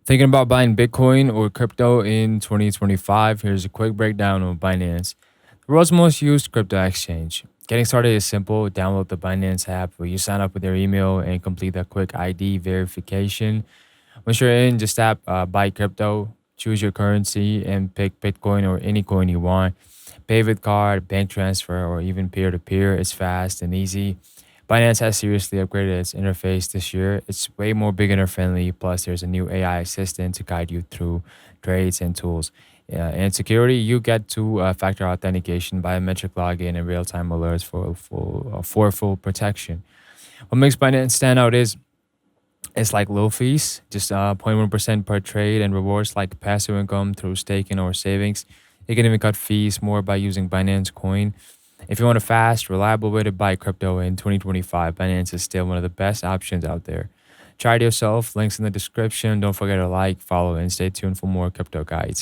Thinking about buying Bitcoin or crypto in 2025? Here's a quick breakdown of Binance, the world's most used crypto exchange. Getting started is simple. Download the Binance app where you sign up with your email and complete a quick ID verification. Once you're in, just tap buy crypto, choose your currency, and pick Bitcoin or any coin you want. Pay with card, bank transfer, or even peer to peer. It's fast and easy. Binance has seriously upgraded its interface this year. It's way more beginner friendly. Plus, there's a new AI assistant to guide you through trades and tools. And security, you get two-factor authentication, biometric login, and real-time alerts for full protection. What makes Binance stand out is it's like low fees, just 0.1% per trade, and rewards like passive income through staking or savings. You can even cut fees more by using Binance Coin. If you want a fast, reliable way to buy crypto in 2025, Binance is still one of the best options out there. Try it yourself. Links in the description. Don't forget to like, follow, and stay tuned for more crypto guides.